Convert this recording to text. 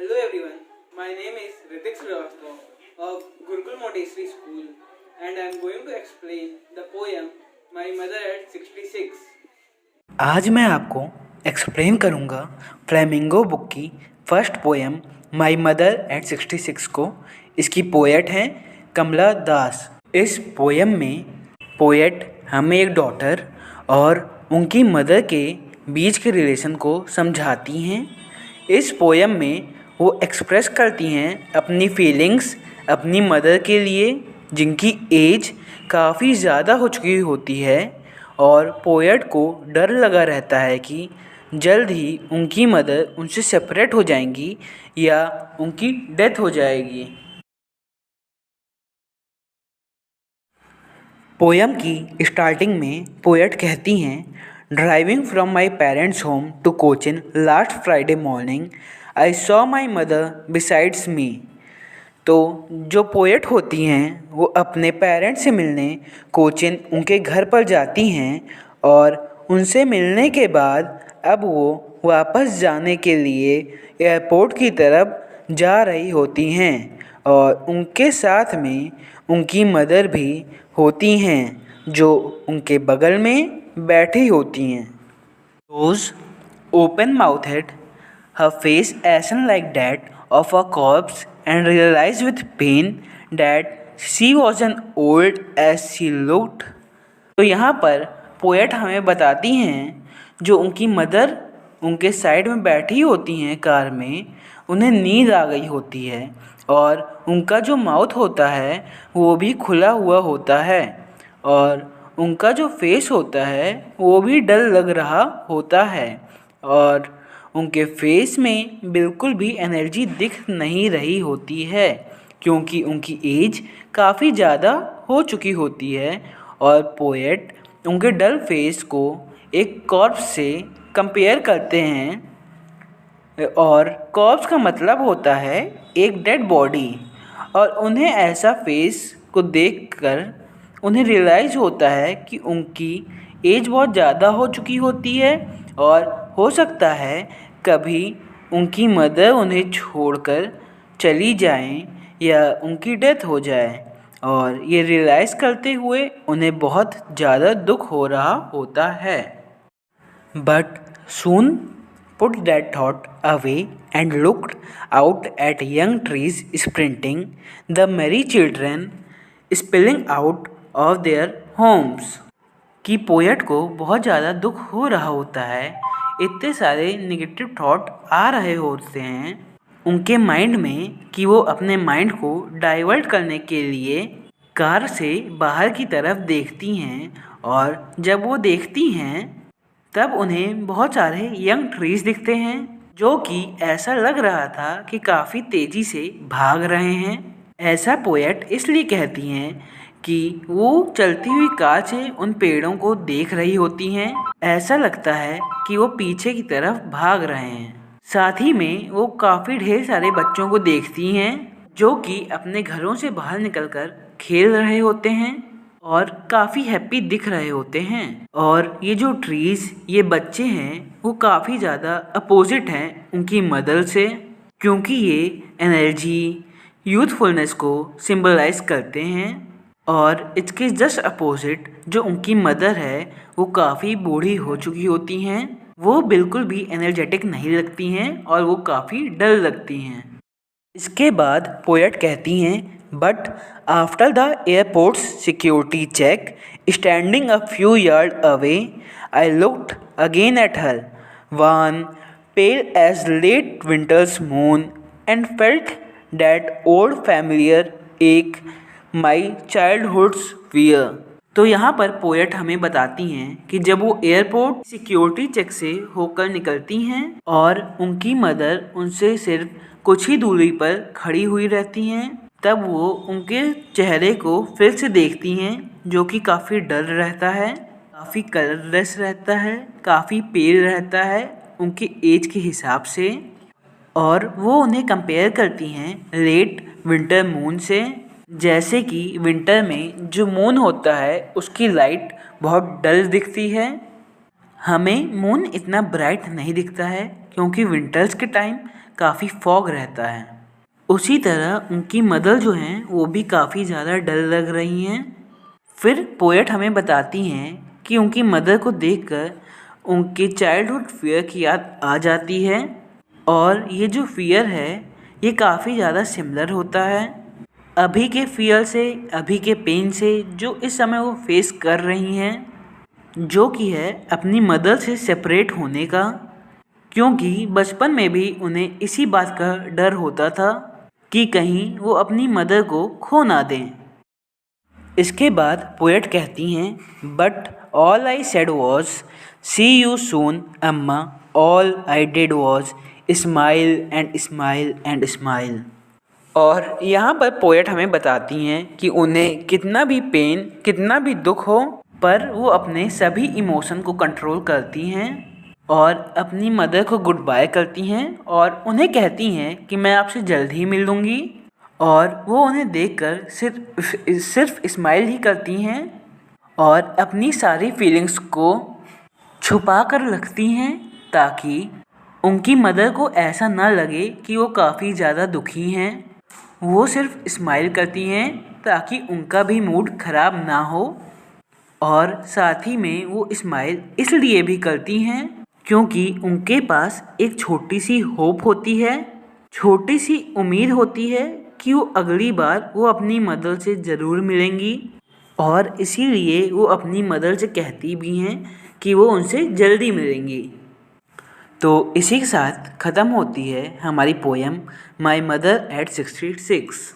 Hello everyone, my name is Ritik Srivastava of Gurukul Montessori School and I am going to explain the poem My Mother at 66. आज मैं आपको explain करूँगा flamingo book की first poem my mother eight 66 को। इसकी poet हैं कमला दास। इस poem में पोएट हमें एक डॉटर और उनकी मदर के बीच के रिलेशन को समझाती हैं। इस पोएम में वो एक्सप्रेस करती हैं अपनी फीलिंग्स अपनी मदर के लिए, जिनकी एज काफ़ी ज़्यादा हो चुकी होती है और पोएट को डर लगा रहता है कि जल्द ही उनकी मदर उनसे सेपरेट हो जाएंगी या उनकी डेथ हो जाएगी। पोएम की स्टार्टिंग में पोएट कहती हैं, driving from my parents home to Cochin last Friday morning I saw my mother besides me. तो जो पोएट होती हैं वो अपने पेरेंट्स से मिलने कोचिन उनके घर पर जाती हैं और उनसे मिलने के बाद अब वो वापस जाने के लिए एयरपोर्ट की तरफ जा रही होती हैं और उनके साथ में उनकी मदर भी होती हैं जो उनके बगल में बैठी होती हैं। Rose open mouthed, her face ashen like that of a corpse, and realized with pain that she wasn't old as she looked. तो यहाँ पर पोएट हमें बताती हैं जो उनकी मदर उनके साइड में बैठी होती हैं कार में, उन्हें नींद आ गई होती है और उनका जो माउथ होता है वो भी खुला हुआ होता है और उनका जो फेस होता है वो भी डल लग रहा होता है और उनके फेस में बिल्कुल भी एनर्जी दिख नहीं रही होती है क्योंकि उनकी एज काफ़ी ज़्यादा हो चुकी होती है और पोएट उनके डल फेस को एक कॉर्प्स से कंपेयर करते हैं और कॉर्प्स का मतलब होता है एक डेड बॉडी और उन्हें ऐसा फेस को देखकर उन्हें रियलाइज़ होता है कि उनकी एज बहुत ज़्यादा हो चुकी होती है और हो सकता है कभी उनकी मदर उन्हें छोड़कर चली जाएं या उनकी डेथ हो जाए और ये रियलाइज़ करते हुए उन्हें बहुत ज़्यादा दुख हो रहा होता है। But soon put that thought away and looked out at young trees sprinting the merry children spilling out of their homes. कि पोएट को बहुत ज़्यादा दुख हो रहा होता है, इतने सारे नेगेटिव थॉट आ रहे होते हैं उनके माइंड में कि वो अपने माइंड को डाइवर्ट करने के लिए कार से बाहर की तरफ देखती हैं और जब वो देखती हैं तब उन्हें बहुत सारे यंग ट्रीज दिखते हैं जो कि ऐसा लग रहा था कि काफ़ी तेज़ी से भाग रहे हैं। ऐसा पोएट इसलिए कहती हैं कि वो चलती हुई कार से उन पेड़ों को देख रही होती हैं। ऐसा लगता है कि वो पीछे की तरफ भाग रहे हैं। साथ ही में वो काफ़ी ढेर सारे बच्चों को देखती हैं जो कि अपने घरों से बाहर निकलकर खेल रहे होते हैं और काफ़ी हैप्पी दिख रहे होते हैं। और ये जो ट्रीज़ ये बच्चे हैं वो काफ़ी ज़्यादा अपोजिट हैं उनकी मदर से क्योंकि ये एनर्जी यूथफुलनेस को सिंबलाइज करते हैं और इसके जस्ट अपोजिट जो उनकी मदर है वो काफ़ी बूढ़ी हो चुकी होती हैं, वो बिल्कुल भी एनर्जेटिक नहीं लगती हैं और वो काफ़ी डल लगती हैं। इसके बाद पोएट कहती हैं, but after the airport's security check standing a few yard away I looked again at her one pale as late winter's moon and felt that old familiar ache my childhoods wear. तो यहाँ पर poet हमें बताती हैं कि जब वो airport security check से होकर निकलती हैं और उनकी मदर उनसे सिर्फ कुछ ही दूरी पर खड़ी हुई रहती हैं तब वो उनके चेहरे को फिर से देखती हैं जो कि काफ़ी डल रहता है, काफ़ी कलरलेस रहता है, काफ़ी पेल रहता है उनकी एज के हिसाब से और वो उन्हें कंपेयर करती हैं लेट विंटर मून से। जैसे कि विंटर में जो मून होता है उसकी लाइट बहुत डल दिखती है, हमें मून इतना ब्राइट नहीं दिखता है क्योंकि विंटर्स के टाइम काफ़ी फॉग रहता है। उसी तरह उनकी मदर जो हैं वो भी काफ़ी ज़्यादा डल लग रही हैं। फिर पोएट हमें बताती हैं कि उनकी मदर को देखकर उनके चाइल्डहुड फियर की याद आ जाती है और ये जो फियर है ये काफ़ी ज़्यादा सिमिलर होता है अभी के फियर से, अभी के पेन से जो इस समय वो फेस कर रही हैं, जो कि है अपनी मदर से सेपरेट होने का। क्योंकि बचपन में भी उन्हें इसी बात का डर होता था कि कहीं वो अपनी मदर को खो ना दें। इसके बाद पोएट कहती हैं, but all I said was see you soon अम्मा, all I did was smile and smile and smile. और यहाँ पर पोएट हमें बताती हैं कि उन्हें कितना भी पेन, कितना भी दुख हो, पर वो अपने सभी इमोशन को कंट्रोल करती हैं और अपनी मदर को गुड बाय करती हैं और उन्हें कहती हैं कि मैं आपसे जल्द ही मिल लूँगी। और वो उन्हें देखकर सिर्फ स्माइल ही करती हैं और अपनी सारी फीलिंग्स को छुपा कर रखती हैं ताकि उनकी मदर को ऐसा ना लगे कि वो काफ़ी ज़्यादा दुखी हैं। वो सिर्फ स्माइल करती हैं ताकि उनका भी मूड ख़राब ना हो। और साथ ही में वो स्माइल इसलिए भी करती हैं क्योंकि उनके पास एक छोटी सी होप होती है, छोटी सी उम्मीद होती है कि वो अगली बार वो अपनी मदर से ज़रूर मिलेंगी। और इसीलिए वो अपनी मदर से कहती भी हैं कि वो उनसे जल्दी मिलेंगी। तो इसी के साथ ख़त्म होती है हमारी पोएम माई मदर एट 66।